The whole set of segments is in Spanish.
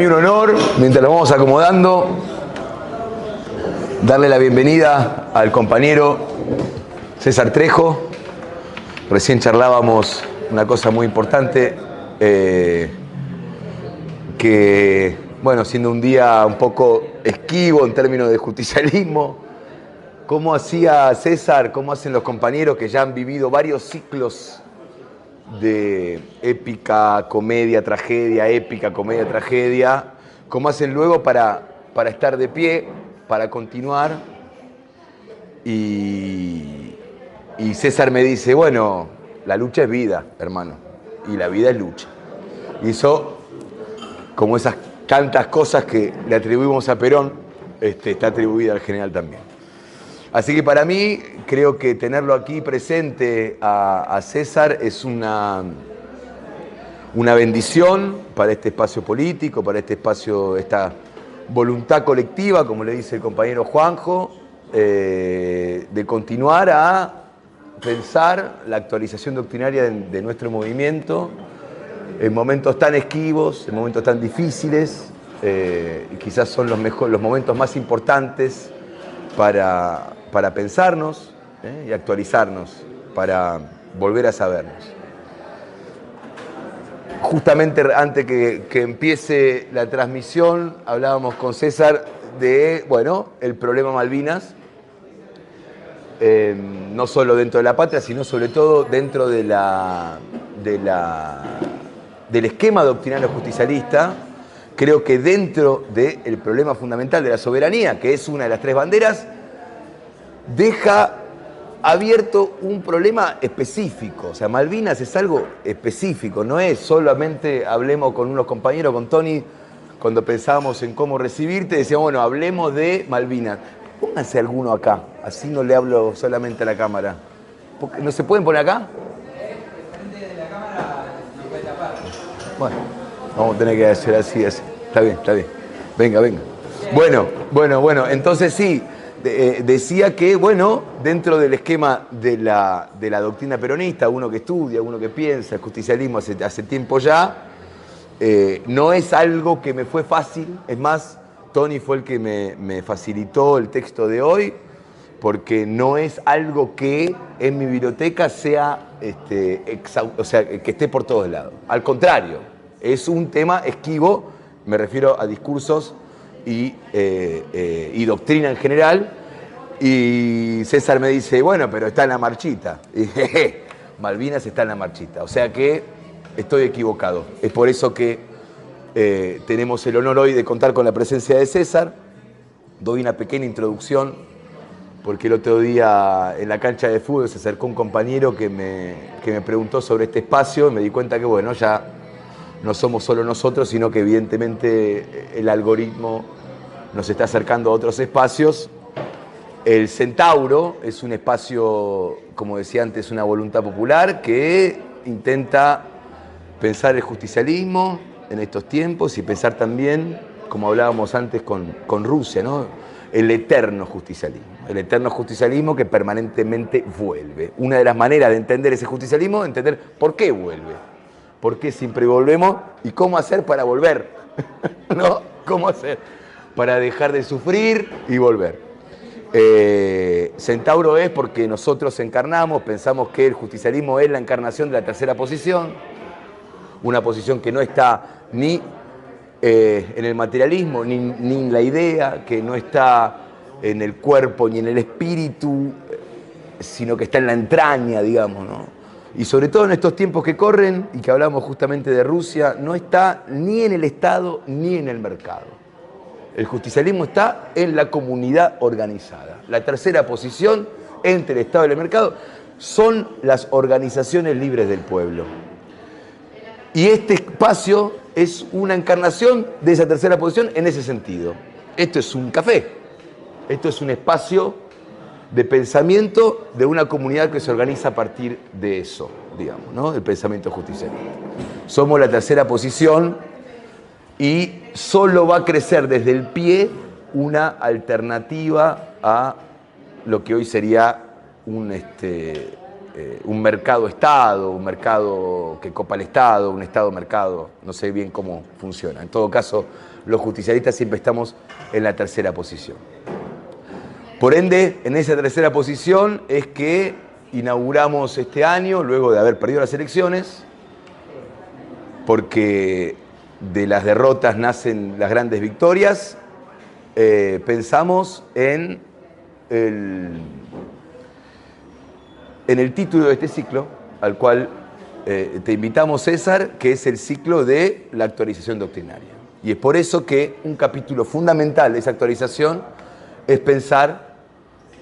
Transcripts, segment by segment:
Un honor, mientras lo vamos acomodando, darle la bienvenida al compañero César Trejo. Recién charlábamos una cosa muy importante, que, bueno, siendo un día un poco esquivo en términos de justicialismo, ¿cómo hacía César, cómo hacen los compañeros que ya han vivido varios ciclos de épica, comedia, tragedia, épica, comedia, tragedia, cómo hacen luego para estar de pie, para continuar? Y César me dice, bueno, la lucha es vida, hermano, y la vida es lucha. Hizo como esas tantas cosas que le atribuimos a Perón, está atribuida al general también. Así que para mí, creo que tenerlo aquí presente a César es una bendición para este espacio político, para este espacio, esta voluntad colectiva, como le dice el compañero Juanjo, de continuar a pensar la actualización doctrinaria de nuestro movimiento en momentos tan esquivos, en momentos tan difíciles, y quizás son los momentos más importantes para pensarnos y actualizarnos, para volver a sabernos. Justamente antes que empiece la transmisión, hablábamos con César de, bueno, el problema Malvinas, no solo dentro de la patria, sino sobre todo dentro del esquema doctrinario justicialista. Creo que dentro del problema fundamental de la soberanía, que es una de las tres banderas, deja abierto un problema específico. O sea, Malvinas es algo específico, no es solamente hablemos con unos compañeros, con Tony, cuando pensábamos en cómo recibirte, decíamos, bueno, hablemos de Malvinas. Pónganse alguno acá, así no le hablo solamente a la cámara. ¿No se pueden poner acá? Bueno, vamos a tener que hacer así. Está bien. Venga. Bueno, entonces sí, decía que, bueno, dentro del esquema de la doctrina peronista, uno que estudia, uno que piensa, el justicialismo hace tiempo ya, no es algo que me fue fácil. Es más, Tony fue el que me facilitó el texto de hoy, porque no es algo que en mi biblioteca sea, o sea, que esté por todos lados. Al contrario, es un tema esquivo, me refiero a discursos y doctrina en general. Y César me dice, bueno, pero está en la marchita. Y dije, Malvinas está en la marchita. O sea que estoy equivocado. Es por eso que tenemos el honor hoy de contar con la presencia de César. Doy una pequeña introducción, porque el otro día en la cancha de fútbol se acercó un compañero que me preguntó sobre este espacio y me di cuenta que, bueno, ya no somos solo nosotros, sino que evidentemente el algoritmo nos está acercando a otros espacios. El Centauro es un espacio, como decía antes, una voluntad popular que intenta pensar el justicialismo en estos tiempos y pensar también, como hablábamos antes con Rusia, ¿no?, el eterno justicialismo. El eterno justicialismo que permanentemente vuelve. Una de las maneras de entender ese justicialismo es entender por qué vuelve. ¿Por qué siempre volvemos? ¿Y cómo hacer para volver? ¿No? ¿Cómo hacer para dejar de sufrir y volver? Centauro es porque nosotros encarnamos, pensamos que el justicialismo es la encarnación de la tercera posición, una posición que no está ni en el materialismo, ni en la idea, que no está en el cuerpo ni en el espíritu, sino que está en la entraña, digamos, ¿no? Y sobre todo en estos tiempos que corren, y que hablamos justamente de Rusia, no está ni en el Estado ni en el mercado. El justicialismo está en la comunidad organizada. La tercera posición entre el Estado y el mercado son las organizaciones libres del pueblo. Y este espacio es una encarnación de esa tercera posición en ese sentido. Esto es un café, esto es un espacio de pensamiento de una comunidad que se organiza a partir de eso, digamos, ¿no?, del pensamiento justicialista. Somos la tercera posición y solo va a crecer desde el pie una alternativa a lo que hoy sería un mercado-estado, un mercado que copa al Estado, un Estado-mercado, no sé bien cómo funciona. En todo caso, los justicialistas siempre estamos en la tercera posición. Por ende, en esa tercera posición es que inauguramos este año, luego de haber perdido las elecciones, porque de las derrotas nacen las grandes victorias, pensamos en el título de este ciclo, al cual te invitamos, César, que es el ciclo de la actualización doctrinaria. Y es por eso que un capítulo fundamental de esa actualización es pensar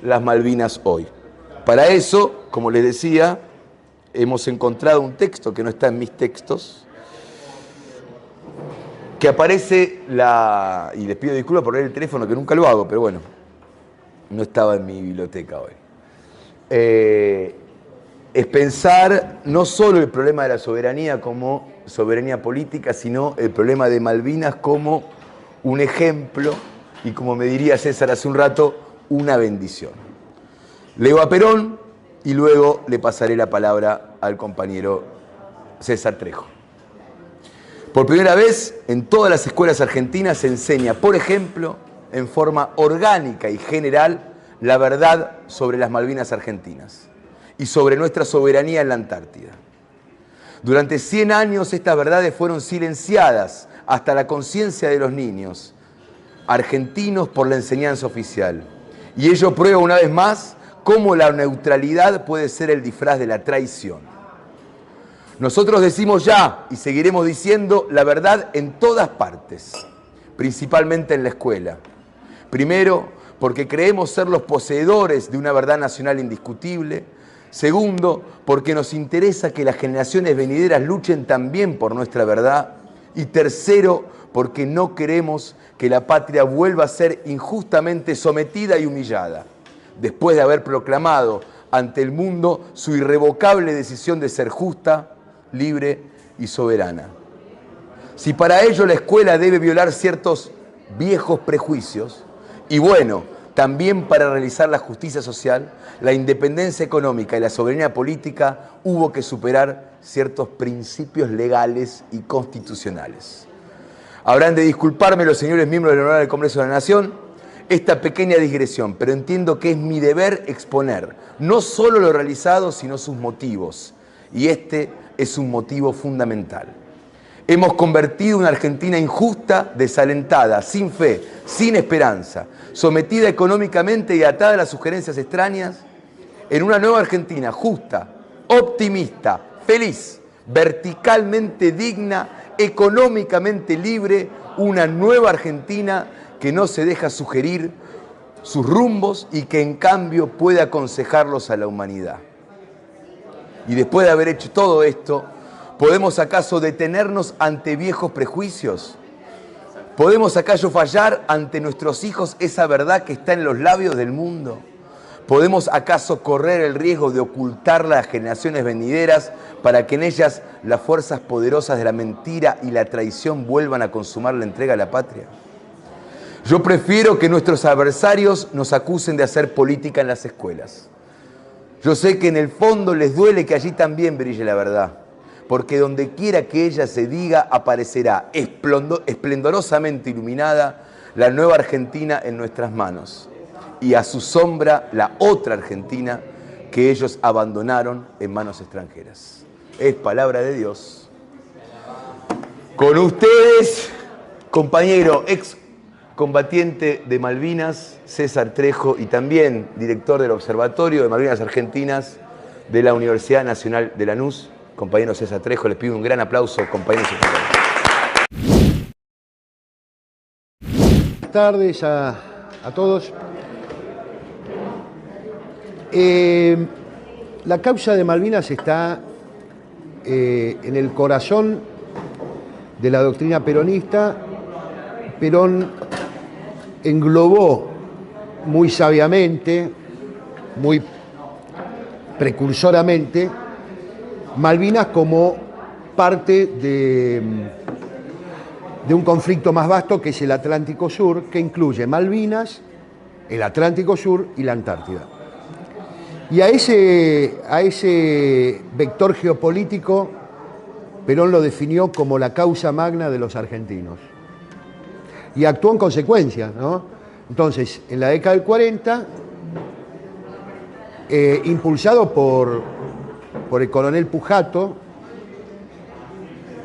las Malvinas hoy. Para eso, como les decía, hemos encontrado un texto que no está en mis textos, que aparece y les pido disculpas por leer el teléfono, que nunca lo hago, pero bueno, no estaba en mi biblioteca hoy. Es pensar no solo el problema de la soberanía como soberanía política, sino el problema de Malvinas como un ejemplo y, como me diría César hace un rato, una bendición. Leo a Perón y luego le pasaré la palabra al compañero César Trejo. Por primera vez en todas las escuelas argentinas se enseña, por ejemplo, en forma orgánica y general, la verdad sobre las Malvinas argentinas y sobre nuestra soberanía en la Antártida. Durante 100 años estas verdades fueron silenciadas hasta la conciencia de los niños argentinos por la enseñanza oficial. Y ello prueba una vez más cómo la neutralidad puede ser el disfraz de la traición. Nosotros decimos ya y seguiremos diciendo la verdad en todas partes, principalmente en la escuela. Primero, porque creemos ser los poseedores de una verdad nacional indiscutible. Segundo, porque nos interesa que las generaciones venideras luchen también por nuestra verdad. Y tercero, porque no queremos que la patria vuelva a ser injustamente sometida y humillada, después de haber proclamado ante el mundo su irrevocable decisión de ser justa, libre y soberana. Si para ello la escuela debe violar ciertos viejos prejuicios, y bueno, también para realizar la justicia social, la independencia económica y la soberanía política, hubo que superar ciertos principios legales y constitucionales. Habrán de disculparme los señores miembros del Honorable Congreso de la Nación esta pequeña digresión, pero entiendo que es mi deber exponer no solo lo realizado, sino sus motivos. Y este es un motivo fundamental. Hemos convertido una Argentina injusta, desalentada, sin fe, sin esperanza, sometida económicamente y atada a las sugerencias extrañas, en una nueva Argentina justa, optimista, feliz, verticalmente digna, económicamente libre, una nueva Argentina que no se deja sugerir sus rumbos y que en cambio puede aconsejarlos a la humanidad. Y después de haber hecho todo esto, ¿podemos acaso detenernos ante viejos prejuicios? ¿Podemos acaso fallar ante nuestros hijos esa verdad que está en los labios del mundo? ¿Podemos acaso correr el riesgo de ocultarla a las generaciones venideras para que en ellas las fuerzas poderosas de la mentira y la traición vuelvan a consumar la entrega a la patria? Yo prefiero que nuestros adversarios nos acusen de hacer política en las escuelas. Yo sé que en el fondo les duele que allí también brille la verdad, porque donde quiera que ella se diga aparecerá esplendorosamente iluminada la nueva Argentina en nuestras manos y a su sombra la otra Argentina que ellos abandonaron en manos extranjeras. Es palabra de Dios. Con ustedes, compañero excombatiente de Malvinas, César Trejo, y también director del Observatorio de Malvinas Argentinas de la Universidad Nacional de Lanús. Compañero César Trejo, les pido un gran aplauso, compañeros y compañeras. Buenas tardes a todos. La causa de Malvinas está en el corazón de la doctrina peronista. Perón englobó muy sabiamente, muy precursoramente, Malvinas como parte de un conflicto más vasto que es el Atlántico Sur, que incluye Malvinas, el Atlántico Sur y la Antártida. Y a ese vector geopolítico, Perón lo definió como la causa magna de los argentinos. Y actuó en consecuencia, ¿no? Entonces, en la década del 40, impulsado por el coronel Pujato,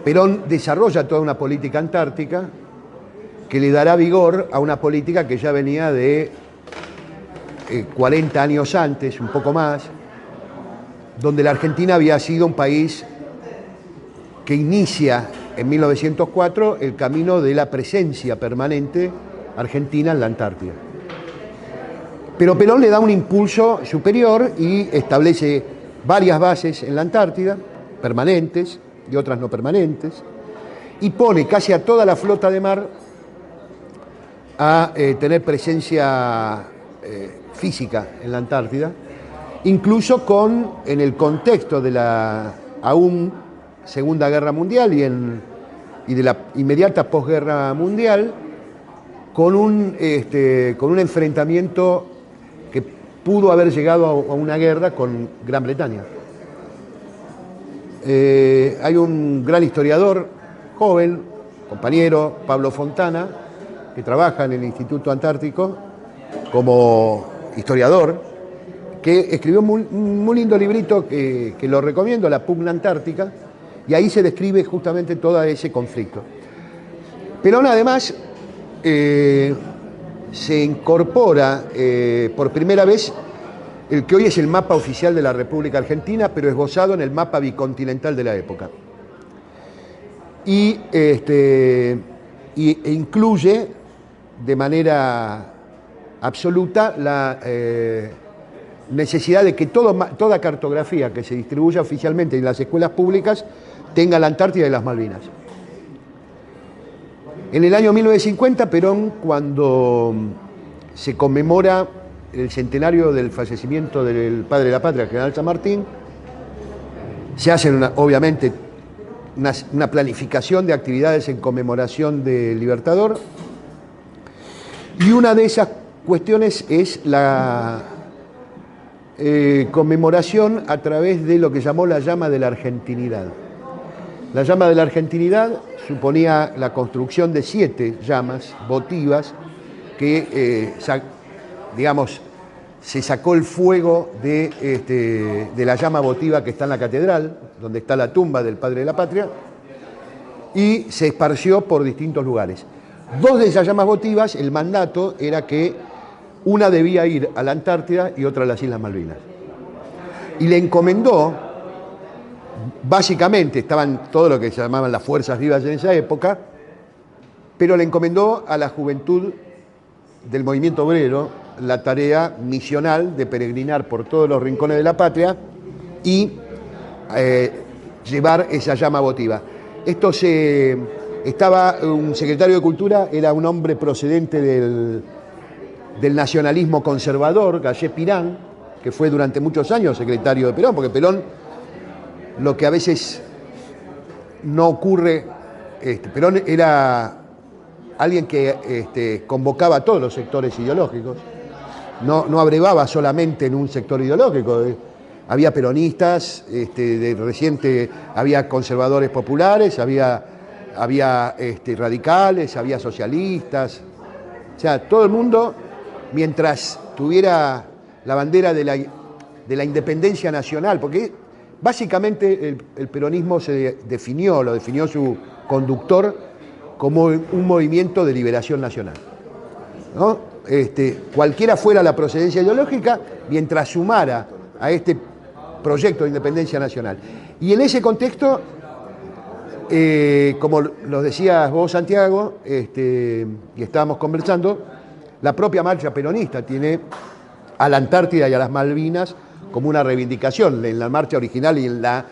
Perón desarrolla toda una política antártica que le dará vigor a una política que ya venía de 40 años antes, un poco más, donde la Argentina había sido un país que inicia en 1904 el camino de la presencia permanente argentina en la Antártida. Pero Perón le da un impulso superior y establece varias bases en la Antártida, permanentes y otras no permanentes, y pone casi a toda la flota de mar a tener presencia física en la Antártida, incluso en el contexto de la aún Segunda Guerra Mundial y de la inmediata posguerra mundial, con un enfrentamiento que pudo haber llegado a una guerra con Gran Bretaña. Hay un gran historiador, joven, compañero, Pablo Fontana, que trabaja en el Instituto Antártico como historiador, que escribió un muy lindo librito que lo recomiendo, La pugna antártica, y ahí se describe justamente todo ese conflicto. Perón además se incorpora por primera vez el que hoy es el mapa oficial de la República Argentina, pero esbozado en el mapa bicontinental de la época. E incluye de manera absoluta la necesidad de que toda cartografía que se distribuya oficialmente en las escuelas públicas tenga la Antártida y las Malvinas. En el año 1950, Perón, cuando se conmemora el centenario del fallecimiento del padre de la patria, general San Martín, se hace obviamente una planificación de actividades en conmemoración del Libertador, y una de esas cuestiones es la conmemoración a través de lo que llamó la llama de la argentinidad. La llama de la argentinidad suponía la construcción de 7 llamas votivas que, digamos, se sacó el fuego de la llama votiva que está en la catedral, donde está la tumba del padre de la patria, y se esparció por distintos lugares. 2 de esas llamas votivas, el mandato era que una debía ir a la Antártida y otra a las Islas Malvinas. Y le encomendó, básicamente estaban todo lo que se llamaban las fuerzas vivas en esa época, pero le encomendó a la juventud del movimiento obrero la tarea misional de peregrinar por todos los rincones de la patria y llevar esa llama votiva. Estaba un secretario de Cultura, era un hombre procedente del nacionalismo conservador, Gallé Pirán, que fue durante muchos años secretario de Perón, porque Perón, lo que a veces no ocurre, Perón era alguien que convocaba a todos los sectores ideológicos, no abrevaba solamente en un sector ideológico. Había peronistas, reciente había conservadores populares, había radicales, había socialistas. O sea, todo el mundo, mientras tuviera la bandera de la independencia nacional, porque básicamente el peronismo lo definió su conductor como un movimiento de liberación nacional, ¿no? Cualquiera fuera la procedencia ideológica, mientras sumara a este proyecto de independencia nacional. Y en ese contexto, como lo decías vos, Santiago, y estábamos conversando, la propia marcha peronista tiene a la Antártida y a las Malvinas como una reivindicación, en la marcha original y en la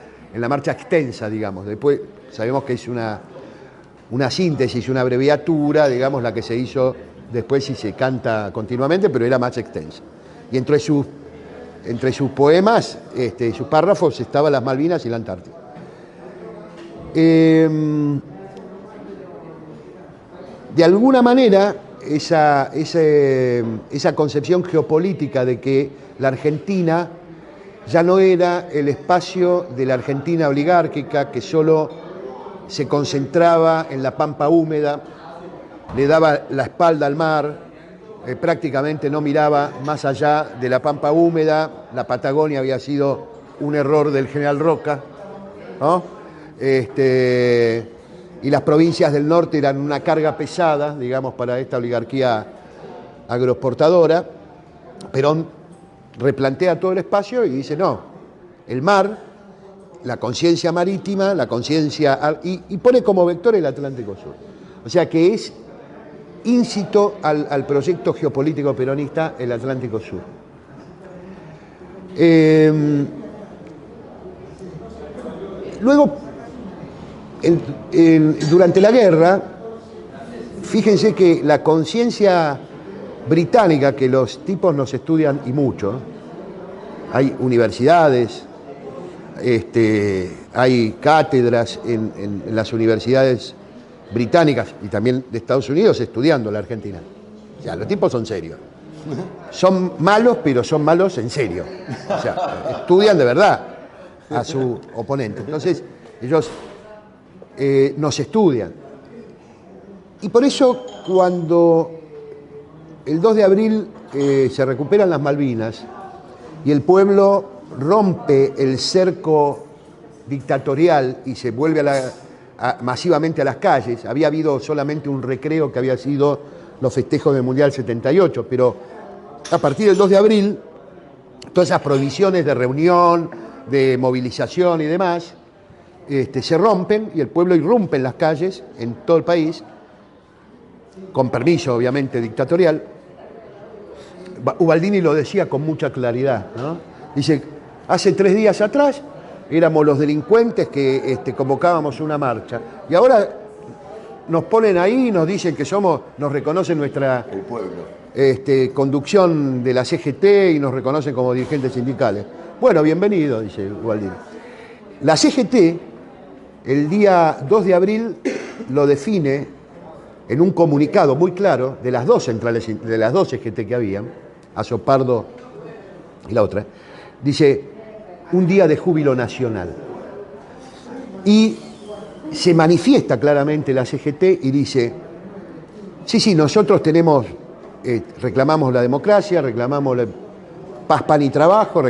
marcha extensa, digamos. Después sabemos que es una síntesis, una abreviatura, digamos, la que se hizo después y se canta continuamente, pero era más extensa. Y entre sus poemas, sus párrafos, estaban las Malvinas y la Antártida. De alguna manera, esa concepción geopolítica de que la Argentina ya no era el espacio de la Argentina oligárquica que solo se concentraba en la pampa húmeda, le daba la espalda al mar, prácticamente no miraba más allá de la pampa húmeda. La Patagonia había sido un error del general Roca, ¿no? Y las provincias del norte eran una carga pesada, digamos, para esta oligarquía agroexportadora. Perón replantea todo el espacio y dice, no, el mar, la conciencia marítima, la conciencia... Y pone como vector el Atlántico Sur. O sea que es íncito al proyecto geopolítico peronista el Atlántico Sur. Luego, durante la guerra, fíjense que la conciencia británica, que los tipos nos estudian y mucho, hay universidades, hay cátedras en las universidades británicas y también de Estados Unidos estudiando la Argentina. O sea, los tipos son serios. Son malos, pero son malos en serio. O sea, estudian de verdad a su oponente. Entonces, ellos nos estudian. Y por eso, cuando el 2 de abril se recuperan las Malvinas y el pueblo rompe el cerco dictatorial y se vuelve masivamente a las calles, había habido solamente un recreo que había sido los festejos del Mundial 78, pero a partir del 2 de abril, todas esas prohibiciones de reunión, de movilización y demás, se rompen y el pueblo irrumpe en las calles, en todo el país, con permiso obviamente dictatorial. Ubaldini lo decía con mucha claridad, ¿no? Dice, hace 3 días atrás éramos los delincuentes que convocábamos una marcha y ahora nos ponen ahí y nos dicen que nos reconocen nuestra el pueblo. Conducción de la CGT y nos reconocen como dirigentes sindicales. Bueno, bienvenido, dice Ubaldini. La CGT, el día 2 de abril, lo define en un comunicado muy claro de las dos centrales, de las dos CGT que habían, Azopardo y la otra, dice, un día de júbilo nacional. Y se manifiesta claramente la CGT y dice, sí, nosotros reclamamos la democracia, reclamamos paz, pan y trabajo,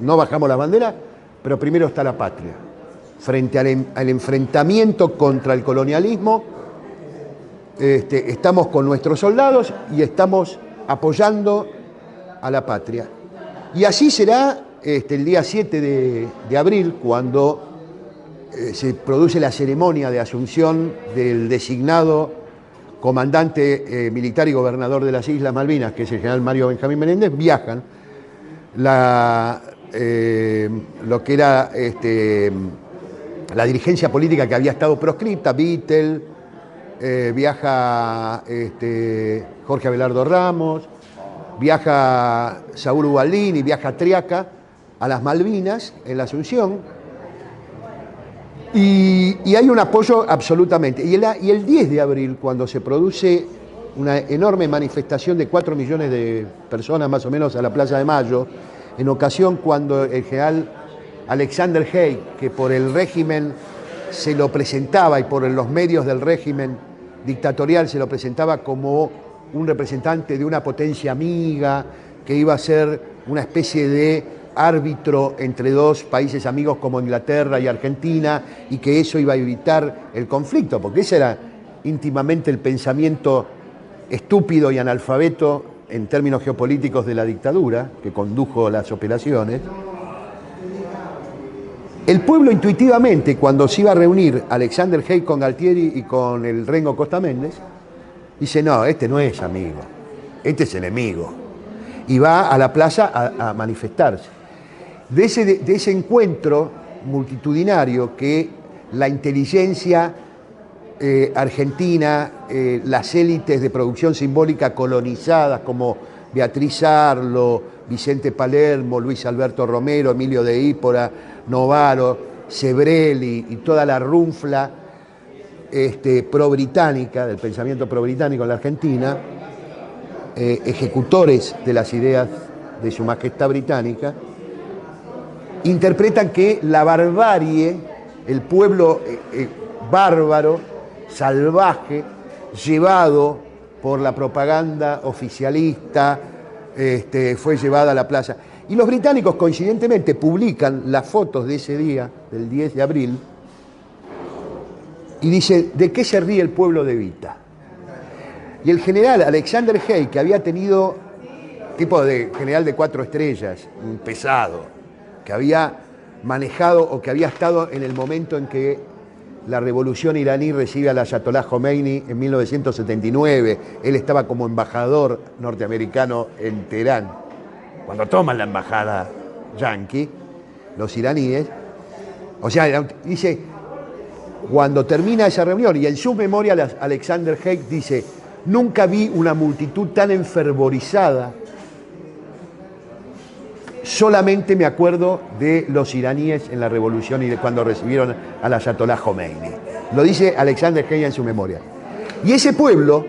no bajamos la bandera, pero primero está la patria. Frente al enfrentamiento contra el colonialismo, estamos con nuestros soldados y estamos apoyando a la patria. Y así será el día 7 de abril, cuando se produce la ceremonia de asunción del designado comandante militar y gobernador de las Islas Malvinas, que es el general Mario Benjamín Menéndez. Viajan lo que era la dirigencia política que había estado proscripta, Vittel, viaja Jorge Abelardo Ramos, viaja Saúl Ubaldini, viaja Triaca a las Malvinas en la Asunción, y hay un apoyo absolutamente. Y el 10 de abril, cuando se produce una enorme manifestación de 4 millones de personas más o menos a la Plaza de Mayo, en ocasión cuando el general Alexander Haig, que por el régimen se lo presentaba y por los medios del régimen dictatorial se lo presentaba como un representante de una potencia amiga, que iba a ser una especie de árbitro entre dos países amigos como Inglaterra y Argentina, y que eso iba a evitar el conflicto, porque ese era íntimamente el pensamiento estúpido y analfabeto en términos geopolíticos de la dictadura que condujo las operaciones. El pueblo intuitivamente, cuando se iba a reunir Alexander Haig con Galtieri y con el Rengo Costa Méndez, dice, no, este no es amigo, este es enemigo. Y va a la plaza a manifestarse. De ese encuentro multitudinario que la inteligencia argentina, las élites de producción simbólica colonizadas como Beatriz Arlo, Vicente Palermo, Luis Alberto Romero, Emilio de Ípora, Novaro, Sebrelli y toda la runfla pro-británica, del pensamiento pro-británico en la Argentina, ejecutores de las ideas de su majestad británica, interpretan que la barbarie, el pueblo bárbaro, salvaje, llevado por la propaganda oficialista, fue llevada a la plaza. Y los británicos, coincidentemente, publican las fotos de ese día, del 10 de abril, y dice, ¿de qué se ríe el pueblo de Evita? Y el general Alexander Haig, que había tenido tipo de general de 4 estrellas, un pesado, que había manejado o que había estado en el momento en que la revolución iraní recibe al ayatolá Khomeini en 1979. Él estaba como embajador norteamericano en Teherán. Cuando toman la embajada yanqui, los iraníes, o sea, dice, cuando termina esa reunión, y en su memoria Alexander Haig dice, nunca vi una multitud tan enfervorizada, solamente me acuerdo de los iraníes en la revolución y de cuando recibieron al ayatolá Khomeini. Lo dice Alexander Haig en su memoria. Y ese pueblo,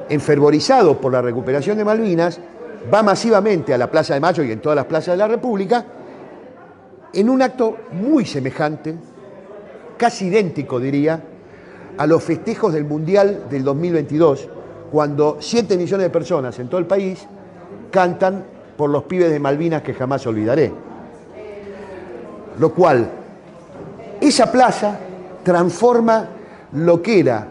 enfervorizado por la recuperación de Malvinas, va masivamente a la Plaza de Mayo y en todas las plazas de la República, en un acto muy semejante, casi idéntico diría, a los festejos del Mundial del 2022, cuando 7 millones de personas en todo el país cantan por los pibes de Malvinas que jamás olvidaré. Lo cual, esa plaza transforma lo que era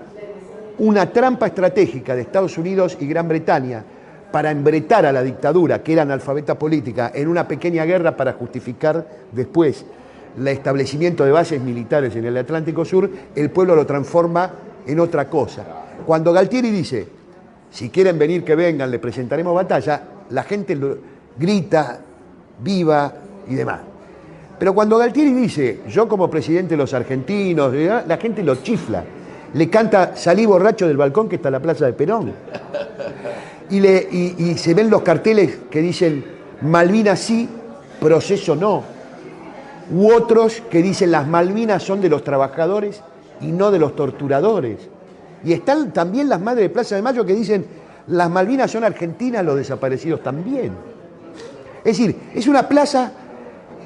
una trampa estratégica de Estados Unidos y Gran Bretaña para embretar a la dictadura, que era analfabeta política, en una pequeña guerra para justificar después el establecimiento de bases militares en el Atlántico Sur. El pueblo lo transforma en otra cosa. Cuando Galtieri dice, si quieren venir que vengan, le presentaremos batalla, la gente grita, viva y demás. Pero cuando Galtieri dice, yo como presidente de los argentinos, la gente lo chifla. Le canta Salí borracho del balcón que está en la Plaza de Perón. Y se ven los carteles que dicen Malvinas sí, proceso no. U otros que dicen las Malvinas son de los trabajadores y no de los torturadores. Y están también las madres de Plaza de Mayo que dicen las Malvinas son argentinas, los desaparecidos también. Es decir, es una plaza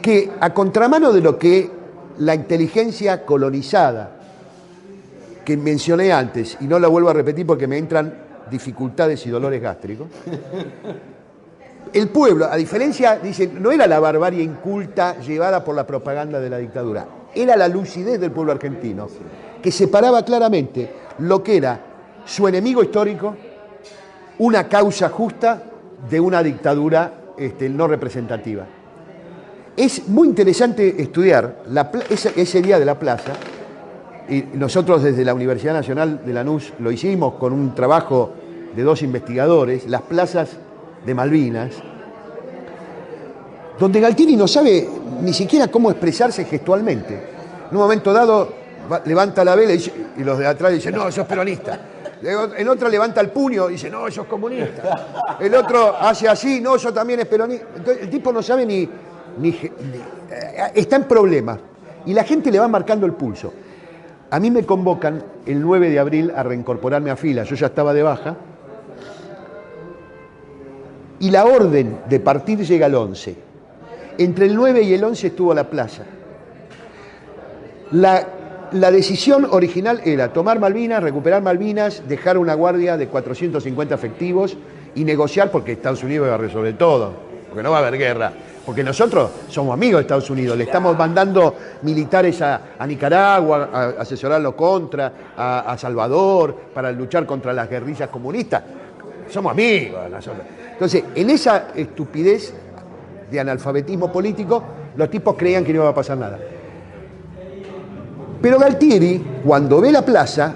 que, a contramano de lo que la inteligencia colonizada, que mencioné antes, y no la vuelvo a repetir porque me entran dificultades y dolores gástricos, el pueblo, a diferencia, dicen, no era la barbarie inculta llevada por la propaganda de la dictadura, era la lucidez del pueblo argentino, que separaba claramente lo que era su enemigo histórico, una causa justa de una dictadura no representativa. Es muy interesante estudiar ese día de la plaza, y nosotros desde la Universidad Nacional de Lanús lo hicimos con un trabajo de 2 investigadores, las plazas de Malvinas, donde Galtieri no sabe ni siquiera cómo expresarse gestualmente. En un momento dado levanta la vela y los de atrás dicen, no, eso es peronista. En otra levanta el puño y dice, no, eso es comunista. El otro hace así, no, eso también es peronista. Entonces, el tipo no sabe ni está en problemas. Y la gente le va marcando el pulso. A mí me convocan el 9 de abril a reincorporarme a filas. Yo ya estaba de baja. Y la orden de partir llega el 11. Entre el 9 y el 11 estuvo la plaza. La decisión original era tomar Malvinas, recuperar Malvinas, dejar una guardia de 450 efectivos y negociar, porque Estados Unidos iba a resolver todo, porque no va a haber guerra. Porque nosotros somos amigos de Estados Unidos, le estamos mandando militares a Nicaragua, a asesorarlo contra, a Salvador, para luchar contra las guerrillas comunistas. Somos amigos nosotros. Entonces, en esa estupidez de analfabetismo político, los tipos creían que no iba a pasar nada. Pero Galtieri, cuando ve la plaza,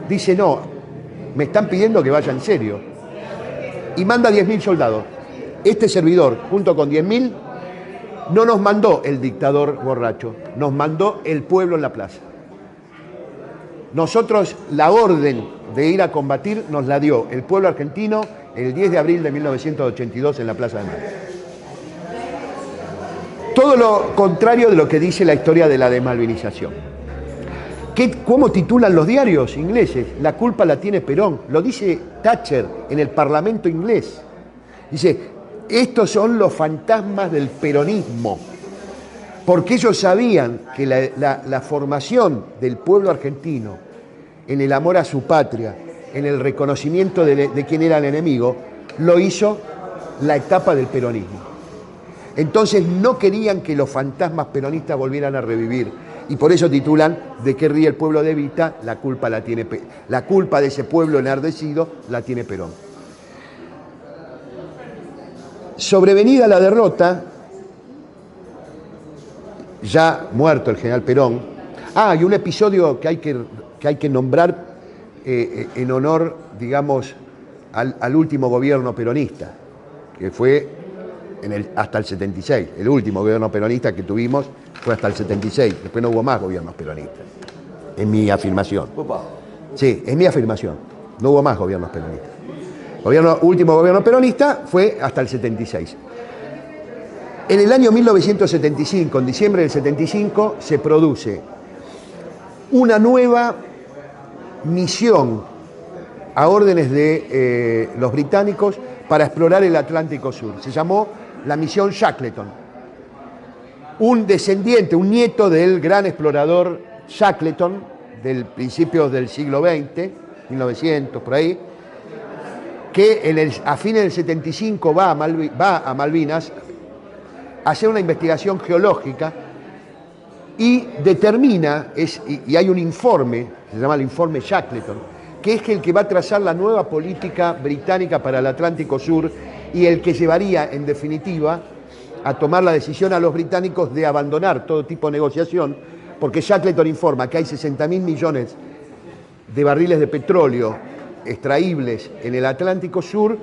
dice, no, me están pidiendo que vaya en serio. Y manda 10.000 soldados. Este servidor, junto con 10.000, no nos mandó el dictador borracho, nos mandó el pueblo en la plaza. Nosotros la orden de ir a combatir nos la dio el pueblo argentino el 10 de abril de 1982 en la Plaza de Mayo. Todo lo contrario de lo que dice la historia de la desmalvinización. ¿Cómo titulan los diarios ingleses? La culpa la tiene Perón. Lo dice Thatcher en el Parlamento inglés. Dice, estos son los fantasmas del peronismo. porque ellos sabían que la formación del pueblo argentino en el amor a su patria, en el reconocimiento de quién era el enemigo, lo hizo la etapa del peronismo. Entonces no querían que los fantasmas peronistas volvieran a revivir, y por eso titulan ¿De qué ríe el pueblo de Evita? La culpa de ese pueblo enardecido la tiene Perón. Sobrevenida la derrota, ya muerto el general Perón, hay un episodio que hay que nombrar en honor, digamos, al último gobierno peronista, que fue hasta el 76. El último gobierno peronista que tuvimos fue hasta el 76. Después no hubo más gobiernos peronistas. Es mi afirmación. Sí, es mi afirmación. No hubo más gobiernos peronistas. Último gobierno peronista fue hasta el 76. En el año 1975, en diciembre del 75, se produce una nueva misión a órdenes de los británicos para explorar el Atlántico Sur. Se llamó la misión Shackleton. Un descendiente, un nieto del gran explorador Shackleton, del principios del siglo XX, 1900, por ahí, que a fines del 75 va a Malvinas a hacer una investigación geológica y determina, y hay un informe, se llama el informe Shackleton, que es el que va a trazar la nueva política británica para el Atlántico Sur y el que llevaría, en definitiva, a tomar la decisión a los británicos de abandonar todo tipo de negociación, porque Shackleton informa que hay 60.000 millones de barriles de petróleo extraíbles en el Atlántico Sur,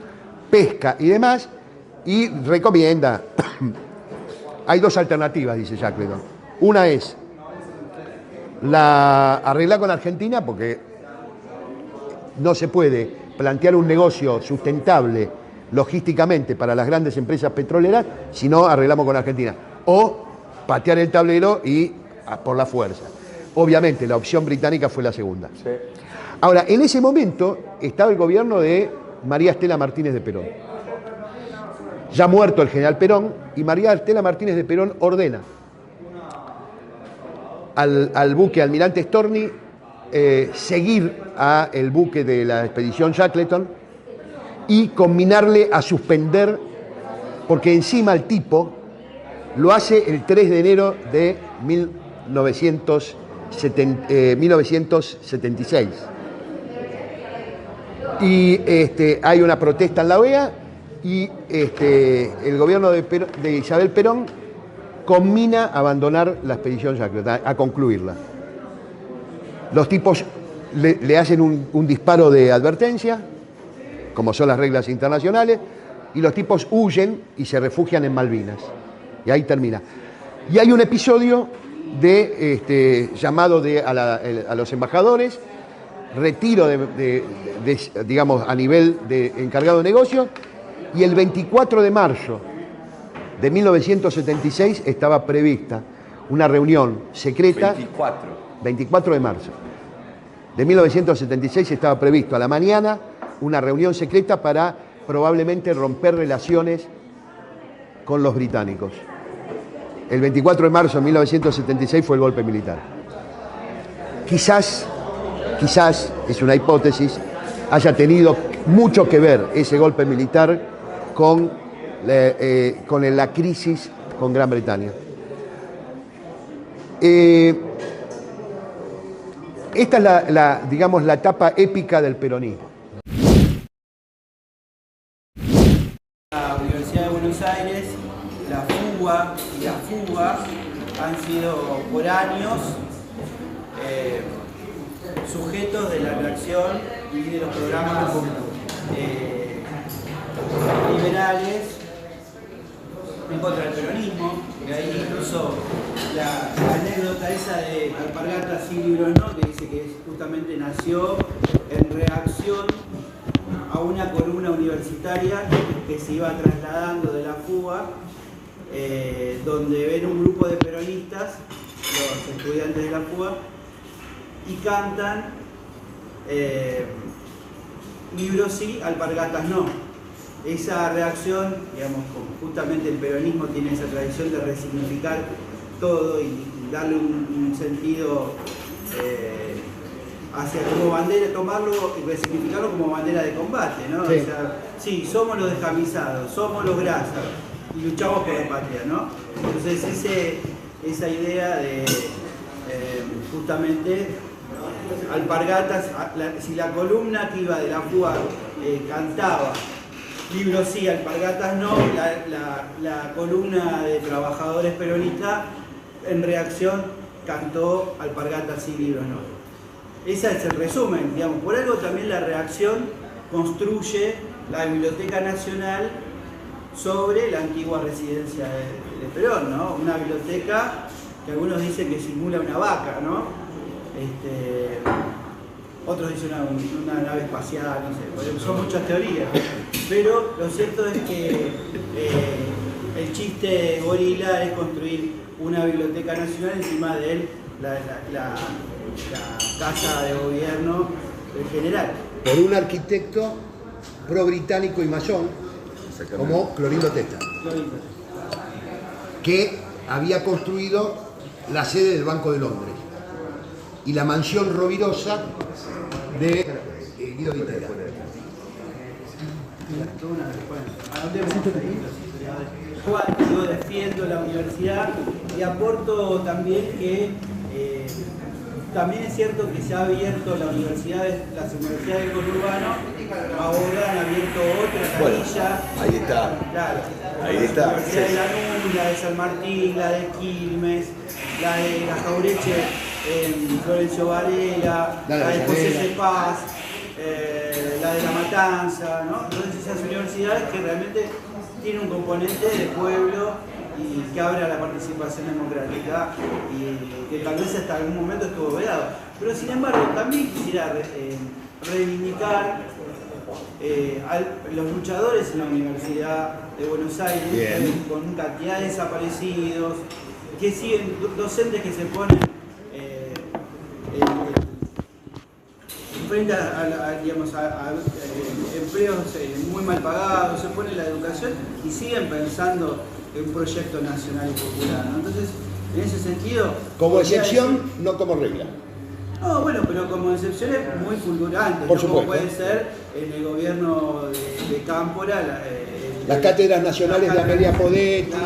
pesca y demás, y recomienda, hay dos alternativas, dice Shackleton. Una es arreglar con Argentina, porque no se puede plantear un negocio sustentable logísticamente para las grandes empresas petroleras si no arreglamos con Argentina. O patear el tablero y por la fuerza. Obviamente, la opción británica fue la segunda. Sí. Ahora, en ese momento estaba el gobierno de María Estela Martínez de Perón. Ya muerto el general Perón, y María Estela Martínez de Perón ordena al buque Almirante Storni seguir al buque de la expedición Shackleton y combinarle a suspender, porque encima el tipo lo hace el 3 de enero de 1976. Y hay una protesta en la OEA y el gobierno de Isabel Perón conmina a abandonar la expedición Shackleton, a concluirla. Los tipos le hacen un disparo de advertencia, como son las reglas internacionales, y los tipos huyen y se refugian en Malvinas. Y ahí termina. Y hay un episodio de llamado a los embajadores, retiro digamos, a nivel de encargado de negocios, y el 24 de marzo de 1976 estaba prevista una reunión secreta. 24 de marzo de 1976 estaba previsto a la mañana una reunión secreta para probablemente romper relaciones con los británicos. El 24 de marzo de 1976 fue el golpe militar. Quizás, es una hipótesis, haya tenido mucho que ver ese golpe militar con la crisis con Gran Bretaña. Esta es digamos, la etapa épica del peronismo. La Universidad de Buenos Aires, la fuga y la fuga han sido por años sujetos de la reacción y de los programas liberales en contra del peronismo, que ahí incluso la anécdota esa de Alpargatas sin libros no, que dice que justamente nació en reacción a una columna universitaria que se iba trasladando de la fuga, donde ven un grupo de peronistas, los estudiantes de la fuga, y cantan libros sí, Alpargatas no. Esa reacción, digamos, justamente el peronismo tiene esa tradición de resignificar todo y darle un sentido hacia como bandera, tomarlo y resignificarlo como bandera de combate, ¿no? Sí. O sea, sí, somos los descamisados, somos los grasas y luchamos por la patria, ¿no? Entonces esa idea de justamente alpargatas, si la columna que iba de la FUA cantaba libros sí, alpargatas no, la columna de trabajadores peronistas en reacción cantó alpargatas sí, libros no. Ese es el resumen, digamos. Por algo también la reacción construye la Biblioteca Nacional sobre la antigua residencia de Perón, ¿no? Una biblioteca que algunos dicen que simula una vaca, ¿no? Otros dicen una nave espacial, no sé, son muchas teorías. Pero lo cierto es que el chiste gorila es construir una biblioteca nacional encima de la casa de gobierno general. Por un arquitecto pro-británico y masón, como Clorindo Testa, que había construido la sede del Banco de Londres y la mansión Rovirosa de Guido Di Tella. Yo defiendo la universidad y aporto también que también es cierto que se ha abierto las universidades del conurbano, ahora han abierto otra canilla. Bueno, ahí está. Claro, Ahí está. La Universidad de Lanús, la de San Martín, la de Quilmes, la de la Jaureche en Florencio Varela, la de José de Paz, la de La Matanza, ¿no? Entonces esas universidades que realmente tienen un componente de pueblo y que abre a la participación democrática y que tal vez hasta algún momento estuvo vedado. Pero sin embargo también quisiera reivindicar a los luchadores en la Universidad de Buenos Aires, con cantidad de desaparecidos, que siguen, docentes que se ponen frente a empleos muy mal pagados, se pone la educación y siguen pensando en un proyecto nacional y popular, ¿no? Entonces, en ese sentido... Como excepción, no como regla. No, bueno, pero como excepción es muy fulgurante, Por ¿no? supuesto. Como puede ser en el gobierno de Cámpora... Las cátedras nacionales de Amelia Podetti, claro.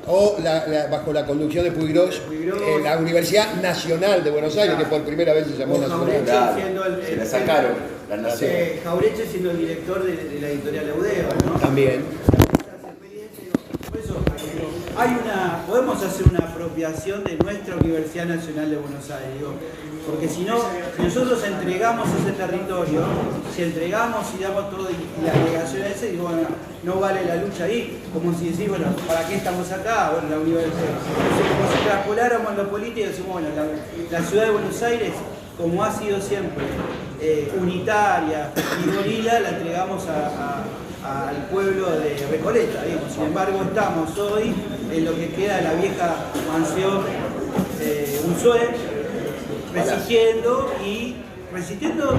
o bajo la conducción de Puigros, la Universidad Nacional de Buenos Aires, que por primera vez se llamó Nacional. Claro, se la sacaron, la nación. Jaureche siendo el director de la editorial Eudeva, ¿no? También. Por eso, podemos hacer una apropiación de nuestra Universidad Nacional de Buenos Aires, digo, porque si no, si nosotros entregamos ese territorio, si entregamos y damos todo y la delegación a ese, digo, bueno, no vale la lucha ahí, como si decís, bueno, ¿para qué estamos acá? Bueno, la universidad. Entonces, como si extrapoláramos en lo político y decimos, bueno, la ciudad de Buenos Aires, como ha sido siempre unitaria y gorila, la entregamos al pueblo de Recoleta, digamos. Sin embargo, estamos hoy en lo que queda de la vieja mansión Unzué, resistiendo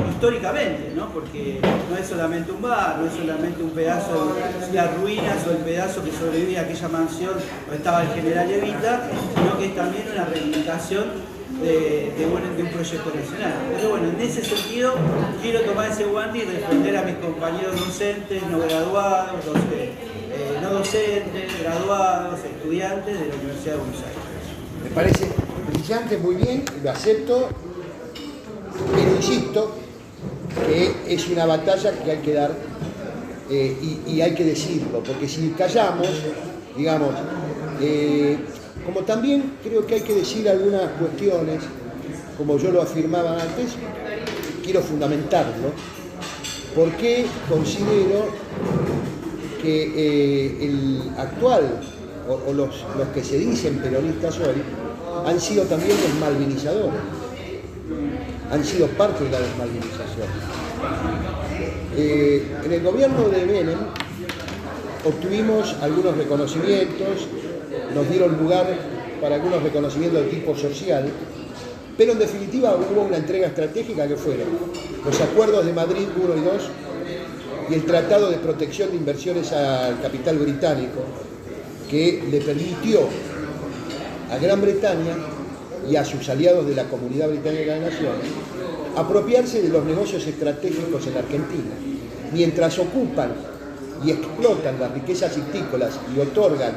históricamente, ¿no? Porque no es solamente un bar, no es solamente un pedazo de las ruinas o el pedazo que sobrevive a aquella mansión donde estaba el general Evita, sino que es también una reivindicación de un proyecto nacional. Pero bueno, en ese sentido quiero tomar ese guante y defender a mis compañeros docentes, no graduados, no docentes, graduados, estudiantes de la Universidad de Buenos Aires. Me parece brillante, muy bien, lo acepto, pero insisto que es una batalla que hay que dar y hay que decirlo, porque si callamos, digamos, como también creo que hay que decir algunas cuestiones, como yo lo afirmaba antes, quiero fundamentarlo, porque considero que el actual, o los que se dicen peronistas hoy, han sido también desmalvinizadores, han sido parte de la desmalvinización. En el gobierno de Menem obtuvimos algunos reconocimientos, nos dieron lugar para algunos reconocimientos de tipo social, pero en definitiva hubo una entrega estratégica que fueron los acuerdos de Madrid 1 y 2 y el Tratado de Protección de Inversiones al Capital Británico, que le permitió a Gran Bretaña y a sus aliados de la Comunidad Británica de Naciones apropiarse de los negocios estratégicos en Argentina, mientras ocupan y explotan las riquezas piscícolas y otorgan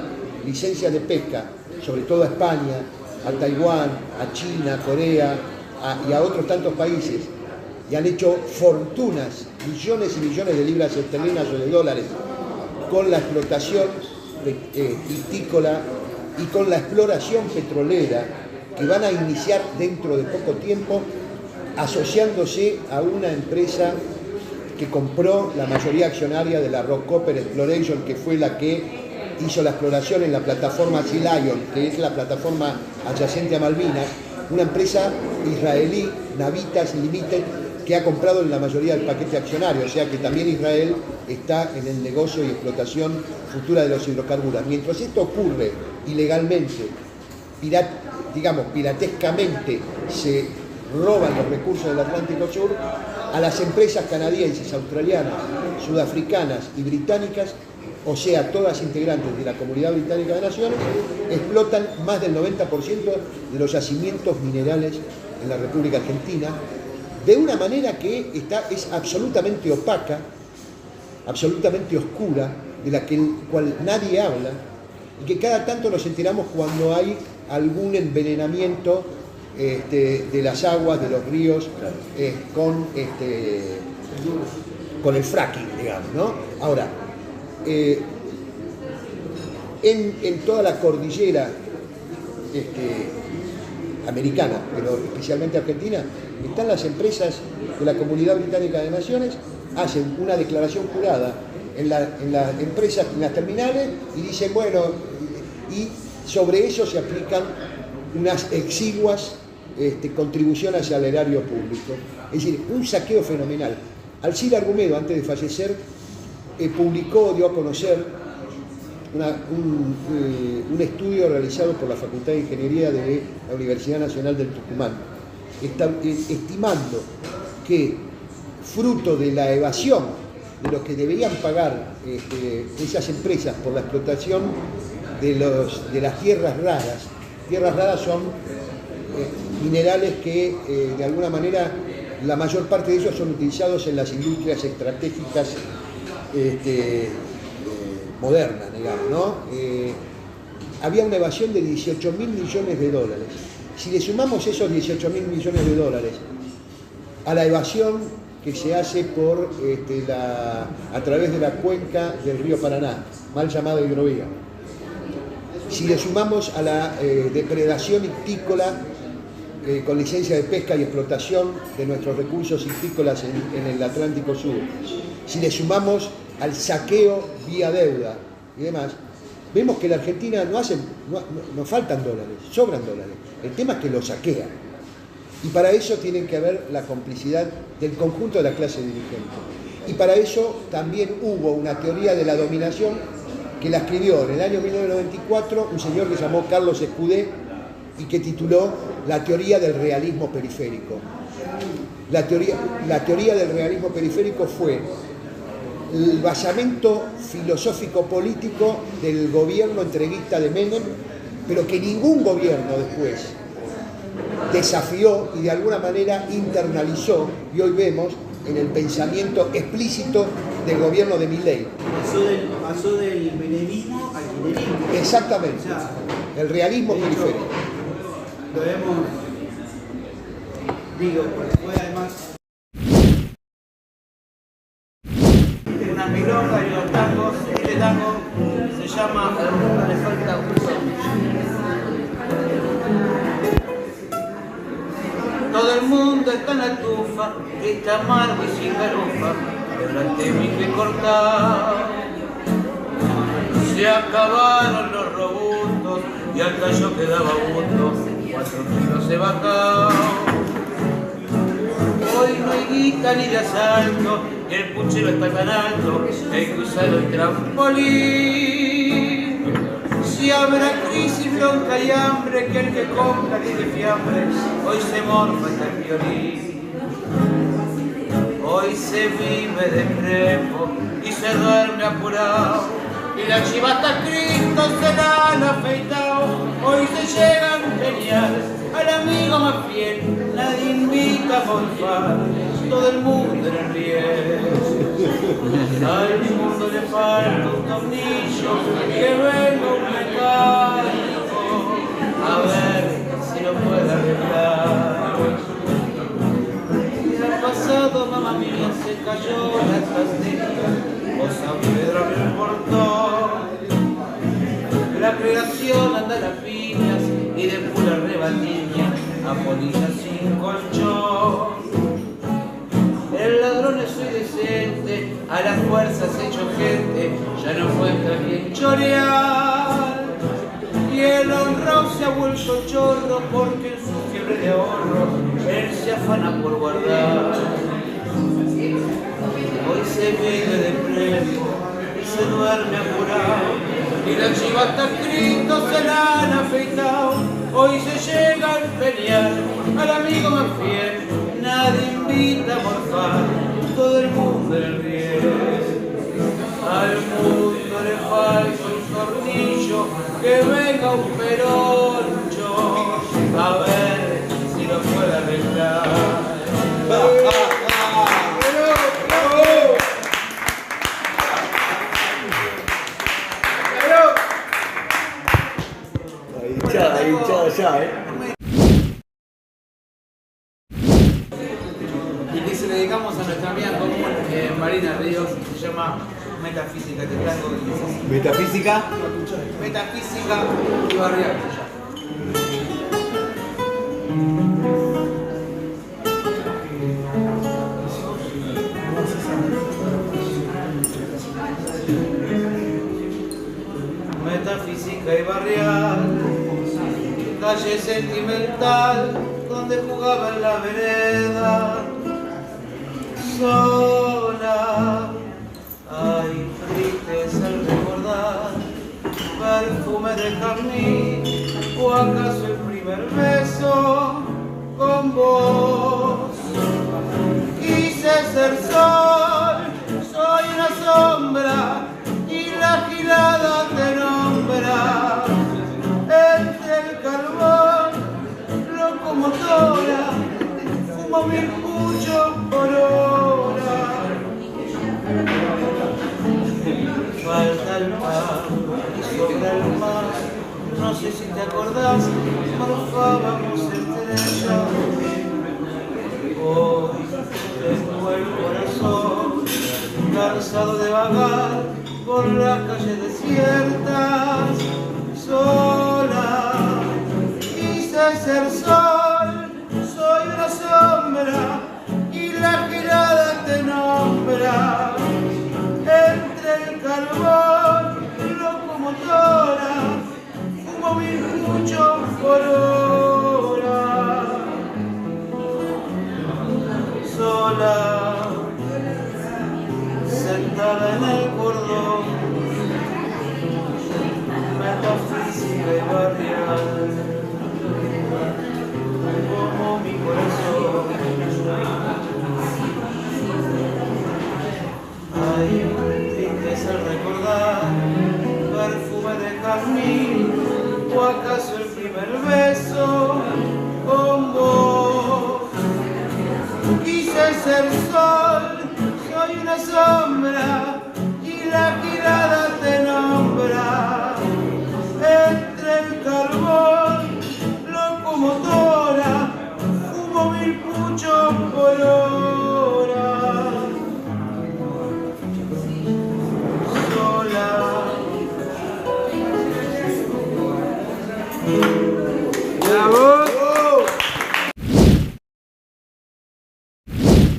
licencias de pesca, sobre todo a España, a Taiwán, a China, a Corea y a otros tantos países, y han hecho fortunas, millones y millones de libras esterlinas o de dólares, con la explotación piscícola y con la exploración petrolera, que van a iniciar dentro de poco tiempo, asociándose a una empresa que compró la mayoría accionaria de la Rockefeller Exploration, que fue la que hizo la exploración en la plataforma Sea Lion, que es la plataforma adyacente a Malvinas, una empresa israelí, Navitas Limited, que ha comprado la mayoría del paquete accionario, o sea que también Israel está en el negocio y explotación futura de los hidrocarburos. Mientras esto ocurre ilegalmente, piratescamente se roban los recursos del Atlántico Sur, a las empresas canadienses, australianas, sudafricanas y británicas, o sea, todas integrantes de la Comunidad Británica de Naciones, explotan más del 90% de los yacimientos minerales en la República Argentina, de una manera que es absolutamente opaca, absolutamente oscura, de la cual nadie habla, y que cada tanto nos enteramos cuando hay algún envenenamiento de las aguas, de los ríos, con el fracking, digamos, ¿no? Ahora, en toda la cordillera americana, pero especialmente argentina, están las empresas de la Comunidad Británica de Naciones, hacen una declaración jurada en las empresas, en las terminales, y dicen, bueno, y sobre eso se aplican unas exiguas contribuciones al erario público. Es decir, un saqueo fenomenal. Alcide Argumedo, antes de fallecer, dio a conocer un estudio realizado por la Facultad de Ingeniería de la Universidad Nacional del Tucumán, estimando que, fruto de la evasión de lo que deberían pagar esas empresas por la explotación de las tierras raras son minerales que de alguna manera la mayor parte de ellos son utilizados en las industrias estratégicas modernas, digamos, ¿no? Había una evasión de 18.000 millones de dólares. Si le sumamos esos 18.000 millones de dólares a la evasión que se hace a través de la cuenca del río Paraná, mal llamada hidrovía, si le sumamos a la depredación ictícola con licencia de pesca y explotación de nuestros recursos ictícolas en el Atlántico Sur, si le sumamos al saqueo vía deuda y demás, vemos que la Argentina no faltan dólares, sobran dólares. El tema es que lo saquean. Y para eso tiene que haber la complicidad del conjunto de la clase dirigente. Y para eso también hubo una teoría de la dominación que la escribió en el año 1994 un señor que se llamó Carlos Escudé y que tituló La teoría del realismo periférico. La teoría del realismo periférico fue el basamento filosófico-político del gobierno entreguista de Menem, pero que ningún gobierno después desafió y de alguna manera internalizó, y hoy vemos en el pensamiento explícito del gobierno de Milei. Pasó del menemismo al kirchnerismo. Exactamente, O sea, el realismo periférico. Lo vemos, porque fue además una milonga y los tangos. Este tango se llama A la mujer le falta un Todo el mundo está en la estufa, está amargo y sin garufa, delante mi que cortar. Se acabaron los robustos y al callo quedaba gusto, 4 kilos se bajaron. Hoy no hay guita ni de asalto, y el puchero está tan alto, hay que usar el trampolín. Si habrá crisis, bronca y hambre, que el que compra tiene fiambre, hoy se morfa hasta el violín. Hoy se vive de crepo y se duerme apurado, Y la chivata Cristo se la han afeitado, hoy se llegan genial, al amigo más fiel, nadie invita a morfar, todo el mundo en el riel. Al mundo le falta un tornillo, que venga un mecánico, a ver si lo puede arreglar. Y al pasado, mamá mía, se cayó la trastería, o San Pedro abrió el portón. La creación anda a las piñas y de pura rebatiña a polilla sin colchón. El ladrón es muy decente, a las fuerzas hecho gente, ya no cuenta bien chorear. Y el honrado se ha vuelto chorro porque en su fiebre de ahorro él se afana por guardar. Hoy se vive de premio y se duerme apurado. Y la chivata Cristo se la han afeitado, hoy se llega a empeñar al amigo más fiel, nadie invita a morfar, todo el mundo en el riel. Al mundo le falta un tornillo, que venga un peroncho, a ver si lo puede arreglar. Ya, Y que se le dedicamos a nuestra amiga en común, Marina Ríos, se llama Metafísica de Tango. Metafísica. Metafísica y barrial. Metafísica y barrial, calle sentimental donde jugaba en la vereda sola. Ay, tristeza al recordar perfume de jazmín, o acaso el primer beso con vos. Quise ser sol, soy una sombra y la gilada te nombra. Entre el carbón, locomotora, fumo mil puchos por hora. Falta el pan y sobra el mar, no sé si te acordás, morfábamos estrellas. Hoy tengo el corazón cansado de vagar por las calles desiertas, sola. Quise ser sol, soy una sombra y la girada te nombra. Entre el carbón, locomotora, fumo mil puchos por hora. Sola, sentada en el cordón, metafísica y barrial, como mi corazón. Ay, tristeza al recordar perfume de jazmín, o acaso el primer beso con vos. Quise ser sol, soy una sombra y la girada te nombra. Entre el carbón, locomotora, fumo mil puchos por hora. Sola. ¡Bravo!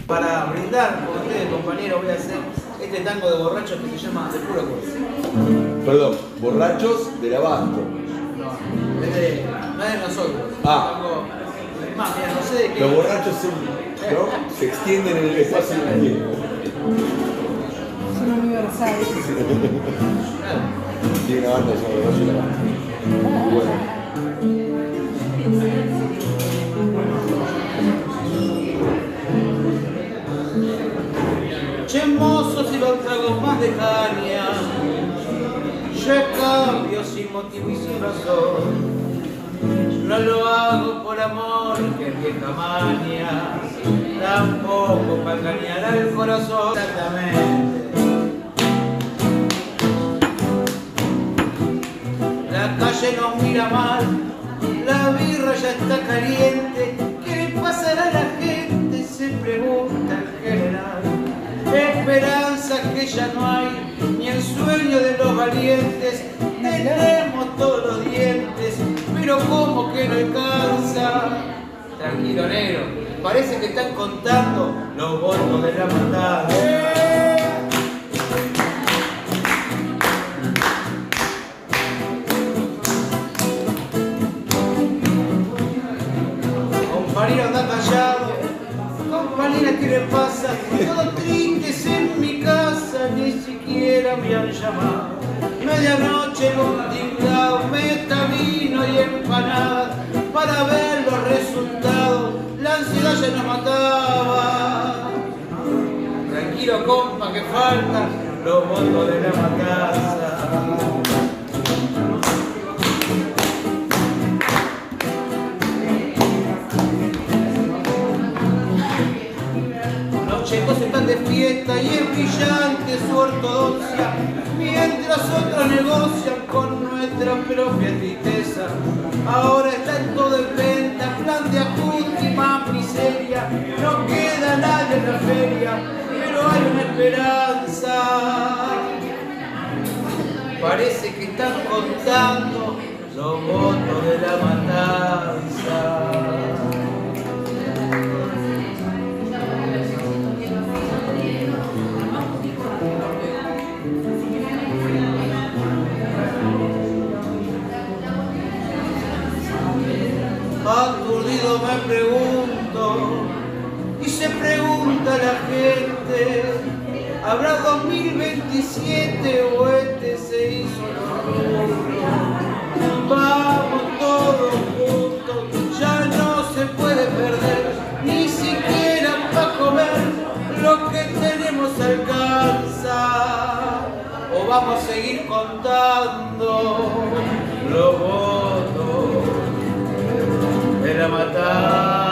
Para brindar con ustedes, compañeros, voy a hacer este tango de borrachos que se llama De Puro Cuerpo. Perdón, borrachos del abasto. No, no es de nosotros. Ah. Tango, es más, mira, no sé de qué. Los borrachos ¿no? Se extienden en el espacio y en el tiempo. Son universales. Claro. Tiene una banda llamada Borracho del Abasto. Muy bueno. Che, mozos y los tragos más de caña, Yo cambio sin motivo y sin razón. No lo hago por amor, que es vieja maña, tampoco para engañar al corazón. Exactamente. La calle nos mira mal, la birra ya está caliente. ¿Qué le pasará a la gente? Se pregunta el general. Esperanza que ya no hay, ni el sueño de los valientes. Tenemos todos los dientes, pero como que no alcanza. Tranquilo, negro, parece que están contando los votos de la matanza. Compañero anda callado, compañera, ¿qué le pasa? Todo tristes en mi casa, ni siquiera me han llamado. Medianoche un tinglao, meta vino y empanadas para ver los resultados. La ansiedad ya nos mataba. Tranquilo, compa, que faltan los votos de la matanza. Los checos están de fiesta y es brillante su ortodoxia, mientras otros negocian con nuestra propia tristeza. Ahora está en todo en venta, plan de ajuste y más miseria. No queda nadie en la feria, pero hay una esperanza. Parece que están contando los votos de la matanza. Aturdido me pregunto, y se pregunta la gente, ¿habrá 2027 o este se hizo locura? Vamos todos juntos, ya no se puede perder, ni siquiera para comer, lo que tenemos alcanza. O vamos a seguir contando los votos de la matanza.